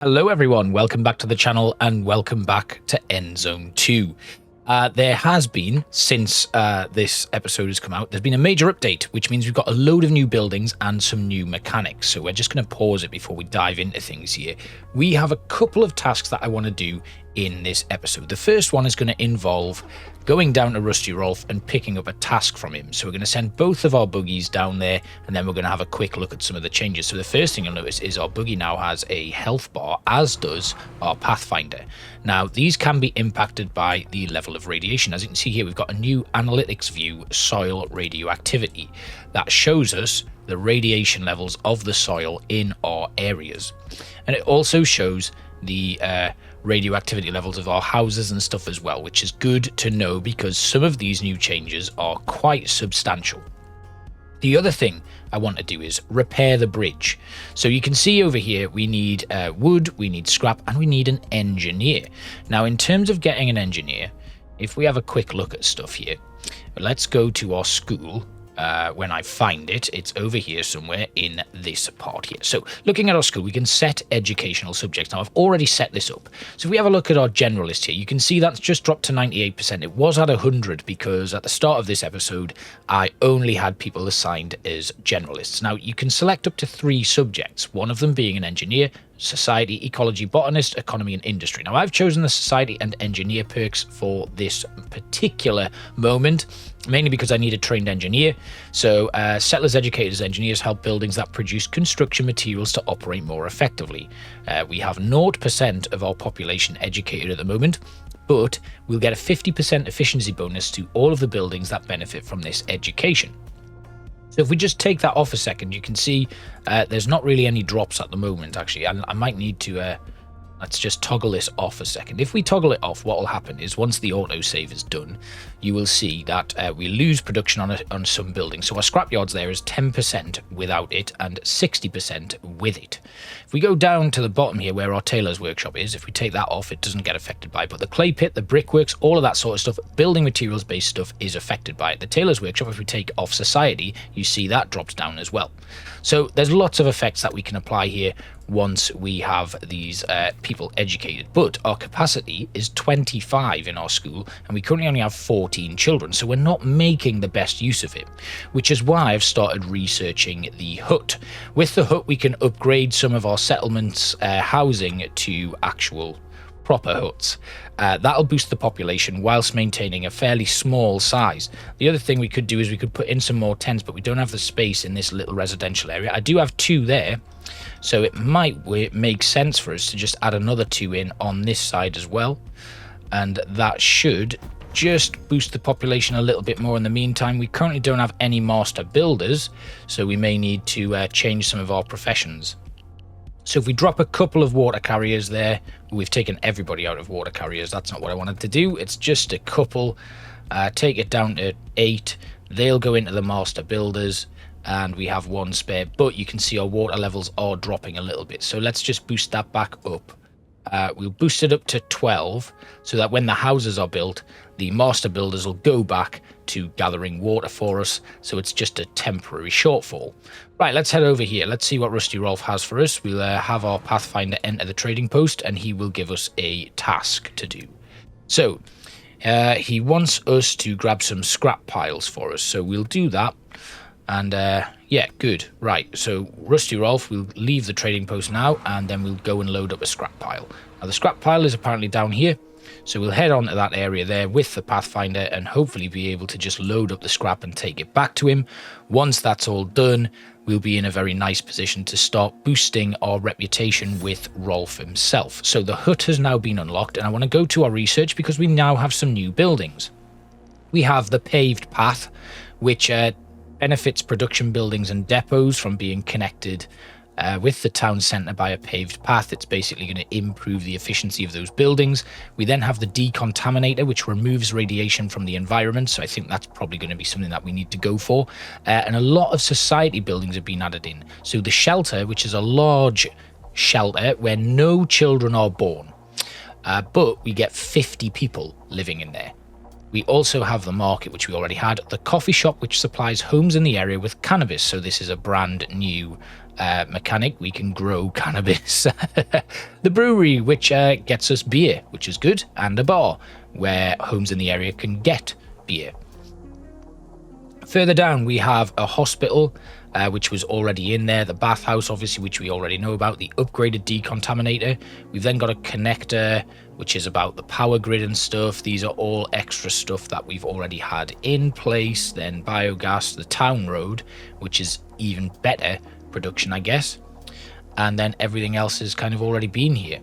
Hello everyone, welcome back to the channel and welcome back to Endzone 2. There has been, since this episode has come out, there's been a major update, which means we've got a load of new buildings and some new mechanics. So we're just going to pause it before we dive into things here. We have a couple of tasks that I want to do in this episode. The first one is going to involve going down to Rusty Rolf and picking up a task from him. So we're going to send both of our buggies down there, and then we're going to have a quick look at some of the changes. So the first thing you'll notice is our buggy now has a health bar, as does our Pathfinder. Now, these can be impacted by the level of radiation. As you can see here, we've got a new analytics view, soil radioactivity, that shows us the radiation levels of the soil in our areas. And it also shows the radioactivity levels of our houses and stuff as well, which is good to know because some of these new changes are quite substantial. The other thing I want to do is repair the bridge. So you can see over here we need wood, we need scrap, and we need an engineer. Now, in terms of getting an engineer, if we have a quick look at stuff here, let's go to our school. When I find it, it's over here somewhere in this part here. So looking at our school, we can set educational subjects. Now, I've already set this up. So if we have a look at our generalist here, you can see that's just dropped to 98%. It was at 100 because at the start of this episode, I only had people assigned as generalists. Now, you can select up to 3 subjects, one of them being an engineer, society, ecology, botanist, economy, and industry. Now, I've chosen the society and engineer perks for this particular moment, mainly because I need a trained engineer. So settlers, educators, engineers help buildings that produce construction materials to operate more effectively. We have 0% of our population educated at the moment, but we'll get a 50% efficiency bonus to all of the buildings that benefit from this education. So if we just take that off a second, you can see there's not really any drops at the moment, actually. I might need to, let's just toggle this off a second. If we toggle it off, what will happen is once the autosave is done, you will see that we lose production on some buildings. So our scrapyards there is 10% without it and 60% with it. If we go down to the bottom here where our tailor's workshop is, if we take that off, it doesn't get affected by it. But the clay pit, the brickworks, all of that sort of stuff, building materials based stuff is affected by it. The tailor's workshop, if we take off society, you see that drops down as well. So there's lots of effects that we can apply here once we have these people educated. But our capacity is 25 in our school, and we currently only have 14 children, so we're not making the best use of it, which is why I've started researching the hut. With the hut, we can upgrade some of our settlements housing to actual proper huts. That'll boost the population whilst maintaining a fairly small size. The other thing we could do is we could put in some more tents, but we don't have the space in this little residential area. I do have 2 there, so it might make sense for us to just add another 2 in on this side as well, and that should just boost the population a little bit more. In the meantime, we currently don't have any master builders, so we may need to change some of our professions. So if we drop a couple of water carriers there, we've taken everybody out of water carriers. That's not what I wanted to do. It's just a couple. Take it down to 8. They'll go into the master builders, and we have 1 spare. But you can see our water levels are dropping a little bit. So let's just boost that back up. We'll boost it up to 12 so that when the houses are built, the master builders will go back to gathering water for us, so it's just a temporary shortfall. Right, let's head over here. Let's see what Rusty Rolf has for us. We'll have our Pathfinder enter the trading post, and he will give us a task to do. So he wants us to grab some scrap piles for us, so we'll do that. And yeah, good. Right, so Rusty Rolf will leave the trading post now, and then we'll go and load up a scrap pile. Now, the scrap pile is apparently down here, so we'll head on to that area there with the Pathfinder and hopefully be able to just load up the scrap and take it back to him. Once that's all done, we'll be in a very nice position to start boosting our reputation with Rolf himself. So the hut has now been unlocked, and I want to go to our research because we now have some new buildings. We have the paved path, which benefits production buildings and depots from being connected with the town centre by a paved path. It's basically going to improve the efficiency of those buildings. We then have the decontaminator, which removes radiation from the environment, so I think that's probably going to be something that we need to go for. And a lot of society buildings have been added in. So the shelter, which is a large shelter where no children are born, but we get 50 people living in there. We also have the market, which we already had, the coffee shop, which supplies homes in the area with cannabis. So this is a brand new mechanic. We can grow cannabis. The brewery, which gets us beer, which is good, and a bar where homes in the area can get beer. Further down, we have a hospital, which was already in there, the bathhouse, obviously, which we already know about, the upgraded decontaminator. We've then got a connector, which is about the power grid and stuff. These are all extra stuff that we've already had in place. Then biogas, the town road, which is even better production, I guess. And then everything else has kind of already been here.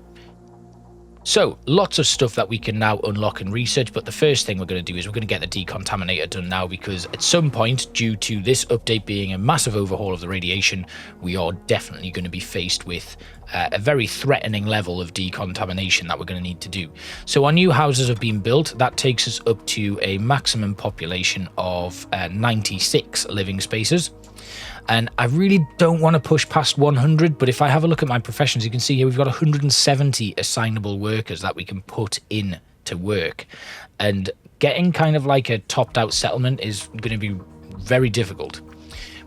So lots of stuff that we can now unlock and research, but the first thing we're going to do is we're going to get the decontaminator done now, because at some point, due to this update being a massive overhaul of the radiation, we are definitely going to be faced with a very threatening level of decontamination that we're going to need to do. So our new houses have been built. That takes us up to a maximum population of 96 living spaces. And I really don't want to push past 100, but if I have a look at my professions, you can see here we've got 170 assignable workers that we can put in to work. And getting kind of like a topped out settlement is going to be very difficult,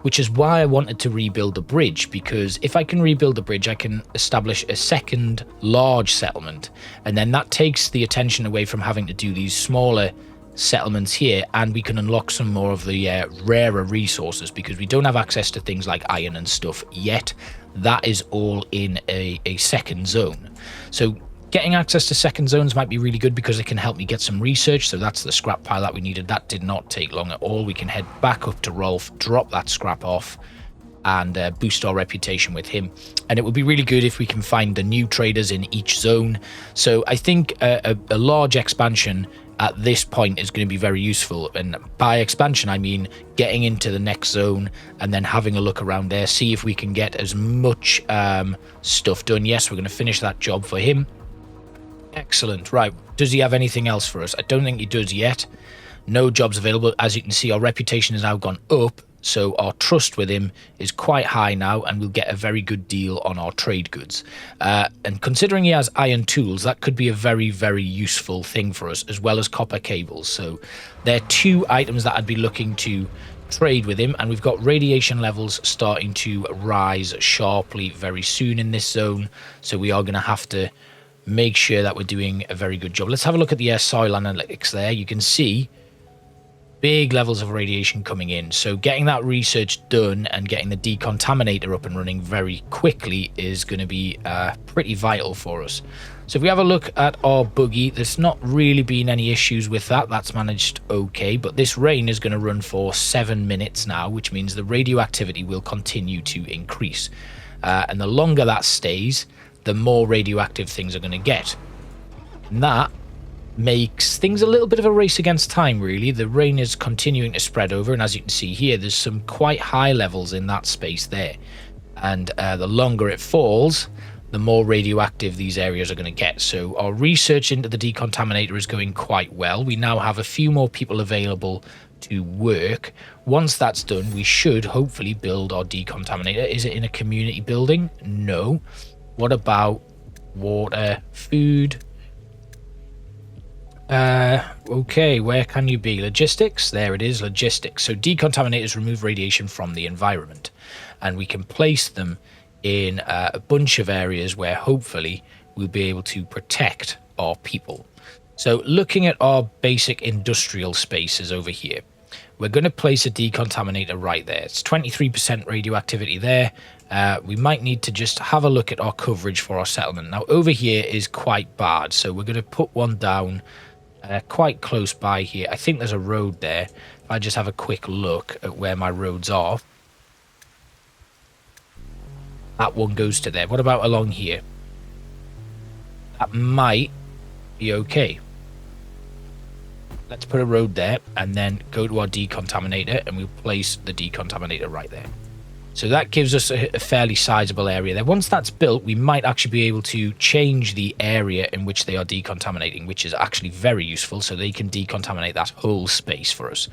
which is why I wanted to rebuild the bridge, because if I can rebuild the bridge, I can establish a second large settlement. And then that takes the attention away from having to do these smaller settlements here, and we can unlock some more of the rarer resources, because we don't have access to things like iron and stuff yet. That is all in a second zone. So getting access to second zones might be really good, because it can help me get some research. So that's the scrap pile that we needed. That did not take long at all. We can head back up to Rolf, drop that scrap off, and boost our reputation with him. And it would be really good if we can find the new traders in each zone. So I think a large expansion at this point is going to be very useful. And by expansion, I mean getting into the next zone and then having a look around there, see if we can get as much stuff done. Yes, we're going to finish that job for him. Excellent. Right. Does he have anything else for us? I don't think he does yet. No jobs available. As you can see, our reputation has now gone up. So our trust with him is quite high now, and we'll get a very good deal on our trade goods. And considering he has iron tools, that could be a very, very useful thing for us, as well as copper cables. So they're two items that I'd be looking to trade with him. And we've got radiation levels starting to rise sharply very soon in this zone. So we are going to have to make sure that we're doing a very good job. Let's have a look at the soil analytics there. You can see big levels of radiation coming in. So getting that research done and getting the decontaminator up and running very quickly is going to be pretty vital for us. So if we have a look at our buggy, there's not really been any issues with that. That's managed okay, but this rain is going to run for 7 minutes now, which means the radioactivity will continue to increase. And the longer that stays, the more radioactive things are going to get. And that makes things a little bit of a race against time, really. The rain is continuing to spread over, and as you can see here, there's some quite high levels in that space there. And the longer it falls, the more radioactive these areas are going to get. So our research into the decontaminator is going quite well. We now have a few more people available to work. Once that's done, we should hopefully build our decontaminator. Is it in a community building? No. What about water, food? Okay, where can you be? Logistics? There it is, logistics. So decontaminators remove radiation from the environment, and we can place them in a bunch of areas where hopefully we'll be able to protect our people. So looking at our basic industrial spaces over here, we're going to place a decontaminator right there. It's 23% radioactivity there. We might need to just have a look at our coverage for our settlement. Now over here is quite bad, so we're going to put one down quite close by here. I think there's a road there. If I just have a quick look at where my roads are. That one goes to there. What about along here? That might be okay. Let's put a road there and then go to our decontaminator, and we'll place the decontaminator right there. So that gives us a fairly sizable area there. Once that's built, we might actually be able to change the area in which they are decontaminating, which is actually very useful, so they can decontaminate that whole space for us.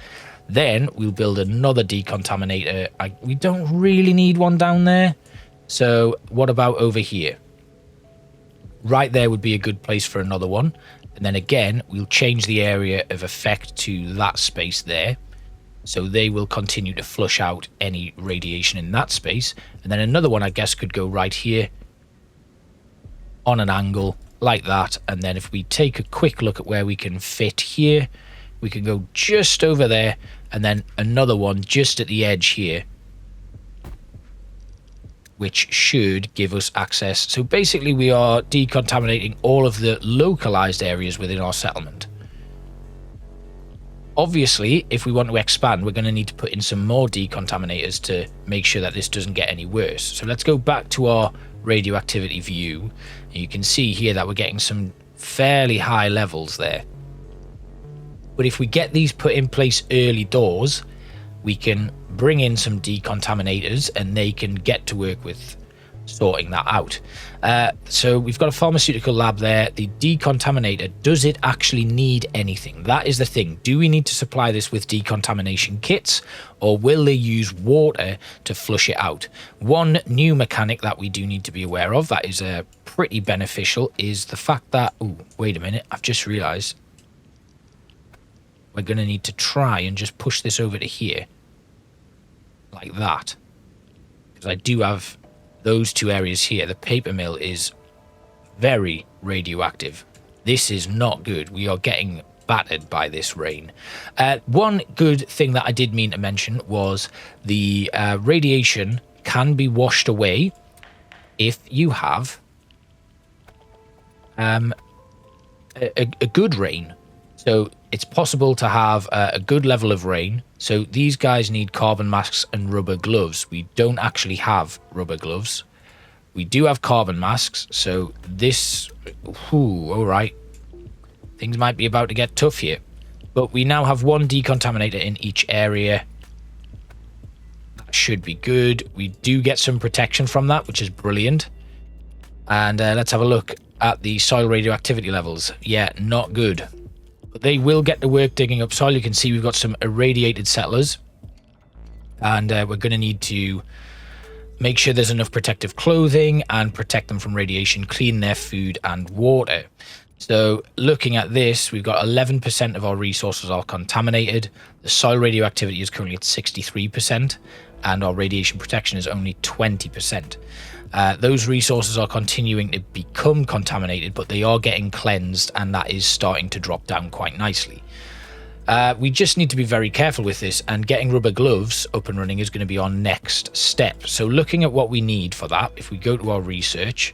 Then we'll build another decontaminator. We don't really need one down there. So what about over here? Right there would be a good place for another one. And then again, we'll change the area of effect to that space there. So they will continue to flush out any radiation in that space. And then another one, I guess, could go right here on an angle like that. And then if we take a quick look at where we can fit here, we can go just over there. And then another one just at the edge here, which should give us access. So basically we are decontaminating all of the localized areas within our settlement. Obviously, if we want to expand, we're going to need to put in some more decontaminators to make sure that this doesn't get any worse. So let's go back to our radioactivity view. And you can see here that we're getting some fairly high levels there. But if we get these put in place early doors, we can bring in some decontaminators and they can get to work with sorting that out. So we've got a pharmaceutical lab there. The decontaminator, does it actually need anything? That is the thing. Do we need to supply this with decontamination kits, or will they use water to flush it out? One new mechanic that we do need to be aware of that is pretty beneficial is the fact that, oh, wait a minute, I've just realized we're going to need to try and just push this over to here like that, because I do have those two areas here. The paper mill is very radioactive. This is not good. We are getting battered by this rain. One good thing that I did mean to mention was the radiation can be washed away if you have a good rain. So it's possible to have a good level of rain. So these guys need carbon masks and rubber gloves. We don't actually have rubber gloves. We do have carbon masks. So this, all right. Things might be about to get tough here. But we now have one decontaminator in each area. That should be good. We do get some protection from that, which is brilliant. And let's have a look at the soil radioactivity levels. Yeah, not good. But they will get to work digging up soil. You can see we've got some irradiated settlers. And we're going to need to make sure there's enough protective clothing and protect them from radiation, clean their food and water. So looking at this, we've got 11% of our resources are contaminated. The soil radioactivity is currently at 63%, and our radiation protection is only 20%. Those resources are continuing to become contaminated, but they are getting cleansed, and that is starting to drop down quite nicely. We just need to be very careful with this, and getting rubber gloves up and running is going to be our next step. So looking at what we need for that, if we go to our research,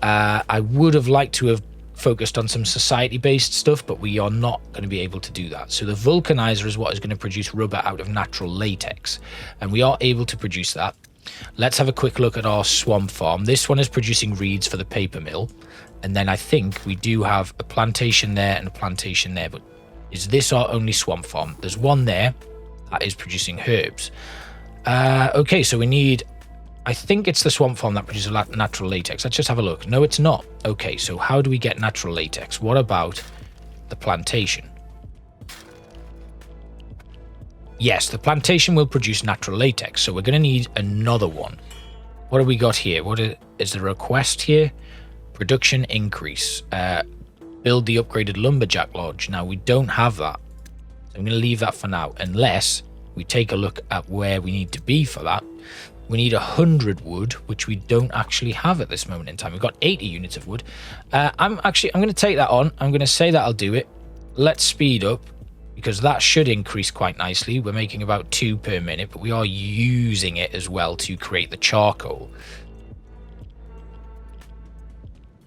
I would have liked to have focused on some society-based stuff, but we are not going to be able to do that. So the vulcanizer is what is going to produce rubber out of natural latex, and we are able to produce that. Let's have a quick look at our swamp farm. This one is producing reeds for the paper mill, and then I think we do have a plantation there and a plantation there, but is this our only swamp farm? There's one there that is producing herbs. Okay, so we need, I think it's the swamp farm that produces natural latex. Let's just have a look. No, it's not. Okay, so how do we get natural latex? What about the plantation? Yes, the plantation will produce natural latex, so we're going to need another one. What have we got here? What is the request here? Production increase. Build the upgraded lumberjack lodge. Now, we don't have that. So I'm going to leave that for now, unless we take a look at where we need to be for that. We need 100 wood, which we don't actually have at this moment in time. We've got 80 units of wood. I'm going to take that on. I'm going to say that I'll do it. Let's speed up, because that should increase quite nicely. We're making about 2 per minute, but we are using it as well to create the charcoal.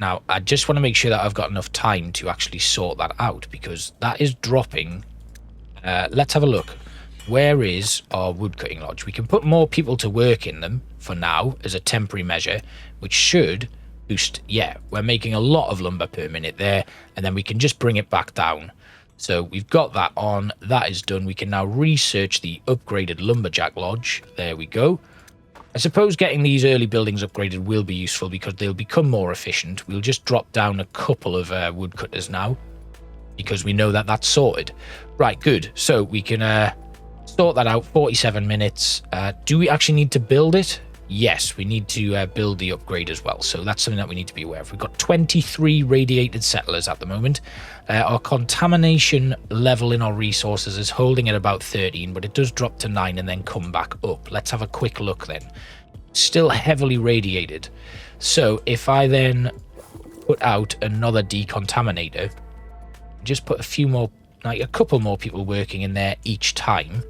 Now, I just want to make sure that I've got enough time to actually sort that out, because that is dropping. Let's have a look. Where is our woodcutting lodge? We can put more people to work in them for now as a temporary measure, which should boost. Yeah, we're making a lot of lumber per minute there, and then we can just bring it back down. So we've got that on. That is done. We can now research the upgraded lumberjack lodge. There we go. I suppose getting these early buildings upgraded will be useful, because they'll become more efficient. We'll just drop down a couple of woodcutters now, because we know that that's sorted. Right, good. So we can sort that out. 47 minutes. Do we actually need to build it? Yes, we need to build the upgrade as well. So that's something that we need to be aware of. We've got 23 radiated settlers at the moment. Our contamination level in our resources is holding at about 13, but it does drop to 9 and then come back up. Let's have a quick look then. Still heavily radiated. So if I then put out another decontaminator, just put a few more, like a couple more people working in there each time,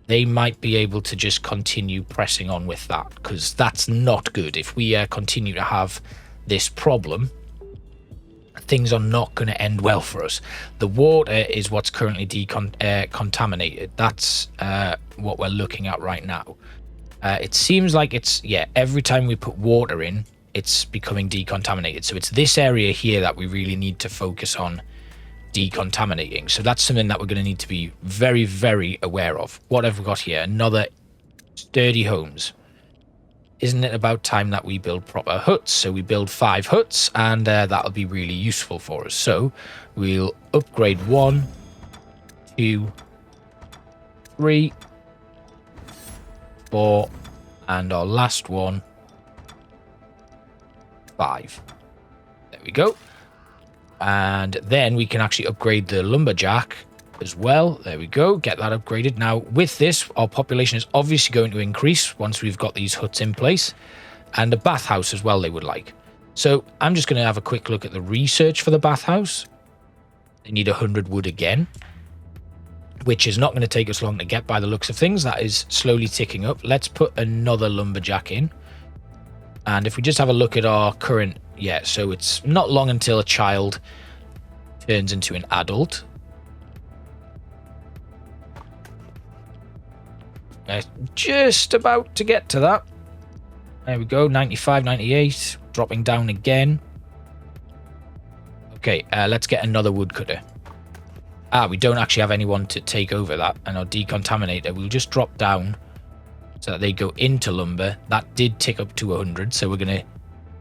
they might be able to just continue pressing on with that, because that's not good. If we continue to have this problem, things are not going to end well for us. The water is what's currently contaminated. That's what we're looking at right now. It seems like it's, yeah, every time we put water in, it's becoming decontaminated. So it's this area here that we really need to focus on decontaminating. So that's something that we're going to need to be very, very aware of. What have we got here? Another sturdy homes. Isn't it about time that we build proper huts? So we build 5 huts, and that'll be really useful for us. So we'll upgrade 1, 2, 3, 4, and our last one, 5. There we go. And then we can actually upgrade the lumberjack as well. There we go. Get that upgraded. Now, with this, our population is obviously going to increase once we've got these huts in place. And a bathhouse as well they would like. So I'm just going to have a quick look at the research for the bathhouse. They need 100 wood again, which is not going to take us long to get by the looks of things. That is slowly ticking up. Let's put another lumberjack in. And if we just have a look at our current, yeah, so it's not long until a child turns into an adult. Just about to get to that. There we go, 95, 98, dropping down again. Okay, let's get another woodcutter. We don't actually have anyone to take over that. And our decontaminator, we'll just drop down so that they go into lumber. That did tick up to 100, so we're going to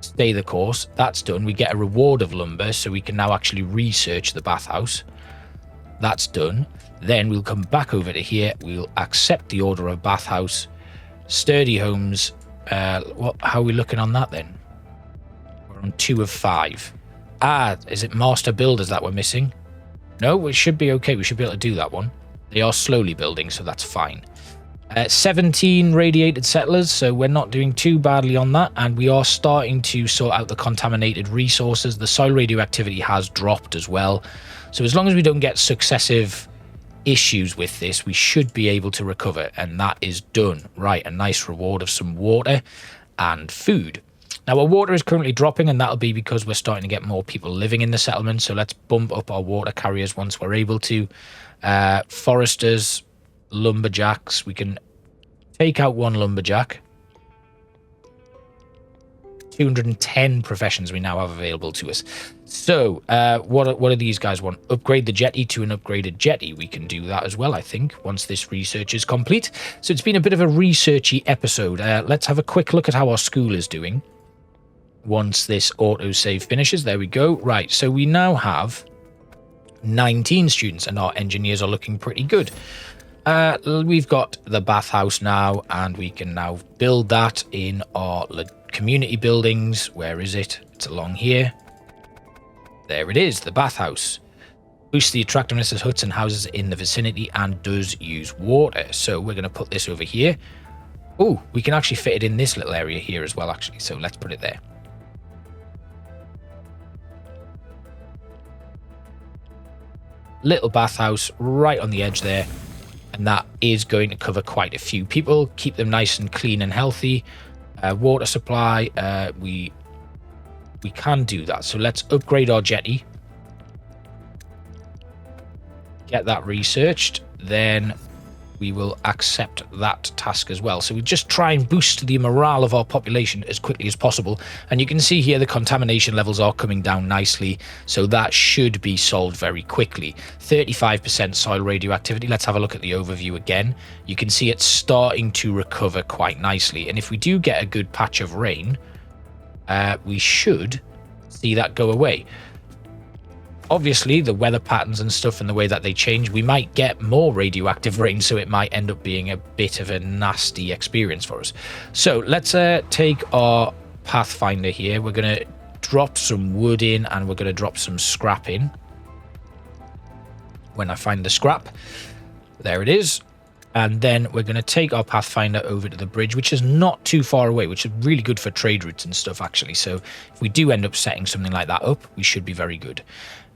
stay the course. That's done. We get a reward of lumber, so we can now actually research the bathhouse. That's done. Then we'll come back over to here. We'll accept the order of bathhouse. Sturdy homes. How are we looking on that then? We're on 2 of 5. Is it master builders that we're missing? No, we should be okay. We should be able to do that one. They are slowly building, so that's fine. 17 radiated settlers, so we're not doing too badly on that, and we are starting to sort out the contaminated resources. The soil radioactivity has dropped as well, so as long as we don't get successive issues with this, we should be able to recover, and that is done. Right, a nice reward of some water and food. Now our water is currently dropping, and that'll be because we're starting to get more people living in the settlement, so let's bump up our water carriers once we're able to. Foresters, lumberjacks, we can take out 1 lumberjack. 210 professions we now have available to us. So what do these guys want? Upgrade the jetty to an upgraded jetty. We can do that as well, I think, once this research is complete. So it's been a bit of a researchy episode. Let's have a quick look at how our school is doing once this autosave finishes. There we go. Right, so we now have 19 students, and our engineers are looking pretty good. We've got the bathhouse now, and we can now build that in our community buildings. Where is it? It's along here. There it is, the bathhouse. Boosts the attractiveness of huts and houses in the vicinity and does use water. So we're going to put this over here. Oh, we can actually fit it in this little area here as well, actually. So let's put it there. Little bathhouse right on the edge there. And that is going to cover quite a few people. Keep them nice and clean and healthy. Water supply, we can do that. So let's upgrade our jetty. Get that researched. Then we will accept that task as well. So we just try and boost the morale of our population as quickly as possible. And you can see here the contamination levels are coming down nicely. So that should be solved very quickly. 35% soil radioactivity. Let's have a look at the overview again. You can see it's starting to recover quite nicely. And if we do get a good patch of rain, we should see that go away. obviously the weather patterns and stuff and the way that they change, we might get more radioactive rain, so it might end up being a bit of a nasty experience for us. So let's take our Pathfinder here. We're going to drop some wood in, and we're going to drop some scrap in. When I find the scrap, there it is. And then we're going to take our Pathfinder over to the bridge, which is not too far away, which is really good for trade routes and stuff, actually. So if we do end up setting something like that up, we should be very good.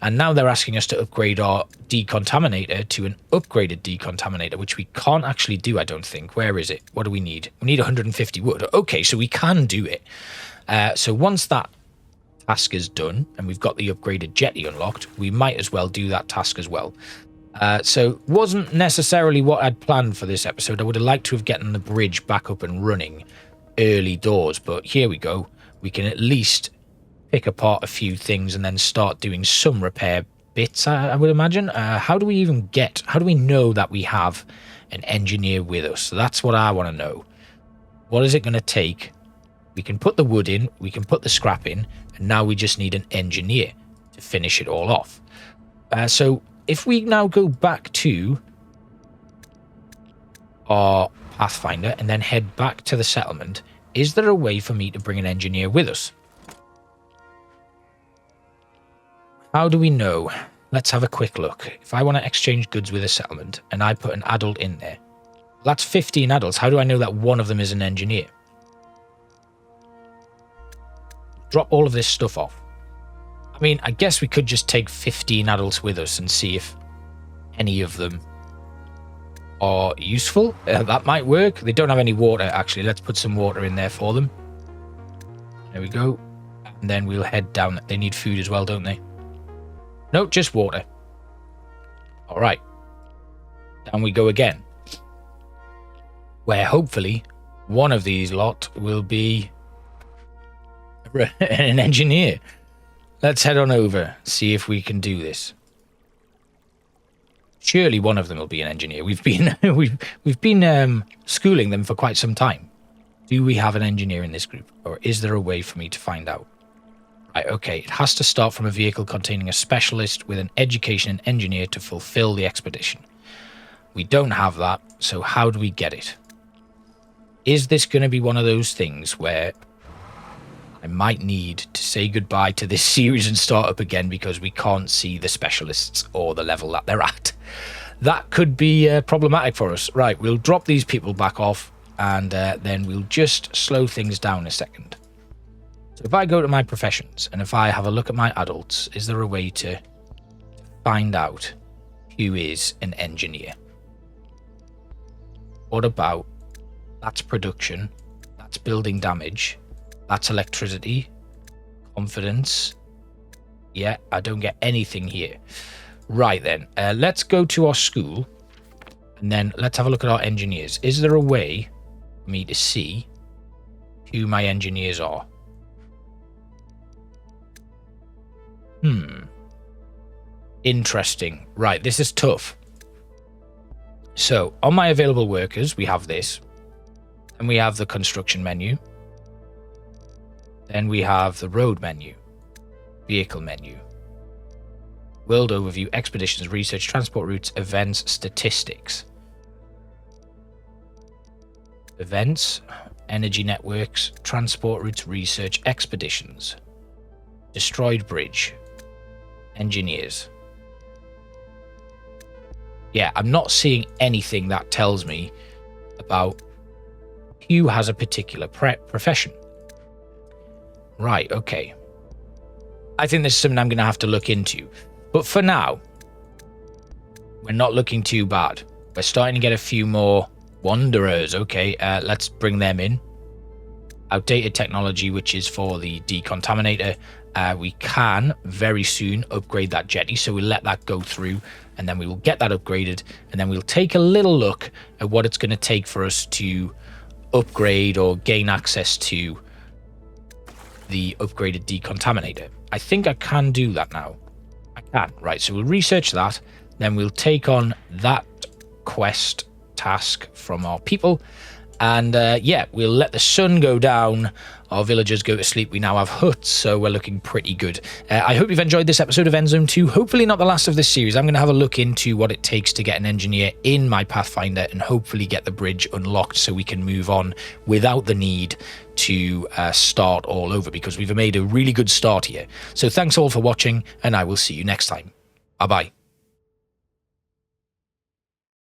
And now they're asking us to upgrade our decontaminator to an upgraded decontaminator, which we can't actually do, I don't think. Where is it? What do we need? We need 150 wood. Okay, so we can do it. So once that task is done, and we've got the upgraded jetty unlocked, we might as well do that task as well. So wasn't necessarily what I'd planned for this episode. I would have liked to have gotten the bridge back up and running early doors, but here we go. We can at least pick apart a few things and then start doing some repair bits, I would imagine. How do we know that we have an engineer with us? So that's what I want to know. What is it going to take? We can put the wood in, we can put the scrap in, and now we just need an engineer to finish it all off. So if we now go back to our Pathfinder and then head back to the settlement, is there a way for me to bring an engineer with us? How do we know? Let's have a quick look. If I want to exchange goods with a settlement and I put an adult in there, that's 15 adults. How do I know that one of them is an engineer? Drop all of this stuff off. I mean, I guess we could just take 15 adults with us and see if any of them are useful. That might work. They don't have any water, actually. Let's put some water in there for them. There we go. And then we'll head down. They need food as well, don't they? No, just water. All right. Down we go again. Where hopefully one of these lot will be an engineer. Let's head on over, see if we can do this. Surely one of them will be an engineer. We've been schooling them for quite some time. Do we have an engineer in this group, or is there a way for me to find out? Right, okay, it has to start from a vehicle containing a specialist with an education and engineer to fulfill the expedition. We don't have that, so how do we get it? Is this going to be one of those things where I might need to say goodbye to this series and start up again because we can't see the specialists or the level that they're at? That could be problematic for us. Right, we'll drop these people back off, and then we'll just slow things down a second. So if I go to my professions, and if I have a look at my adults, is there a way to find out who is an engineer? What about, that's production, that's building damage, that's electricity, confidence. Yeah, I don't get anything here. Right then, let's go to our school, and then let's have a look at our engineers. Is there a way for me to see who my engineers are? Interesting. Right, this is tough. So, on my available workers, we have this. And we have the construction menu. Then we have the road menu. Vehicle menu. World overview, expeditions, research, transport routes, events, statistics. Events, energy networks, transport routes, research, expeditions. Destroyed bridge. Engineers. Yeah, I'm not seeing anything that tells me about who has a particular profession. Right, okay. I think this is something I'm going to have to look into. But for now, we're not looking too bad. We're starting to get a few more wanderers. Okay, let's bring them in. Outdated technology, which is for the decontaminator. We can very soon upgrade that jetty, so we'll let that go through, and then we will get that upgraded, and then we'll take a little look at what it's going to take for us to upgrade or gain access to the upgraded decontaminator. I think I can do that now. I can. Right, so we'll research that, then we'll take on that quest task from our people, And yeah, we'll let the sun go down. Our villagers go to sleep. We now have huts, so we're looking pretty good. I hope you've enjoyed this episode of Endzone 2. Hopefully not the last of this series. I'm going to have a look into what it takes to get an engineer in my Pathfinder and hopefully get the bridge unlocked so we can move on without the need to start all over, because we've made a really good start here. So thanks all for watching, and I will see you next time. Bye-bye.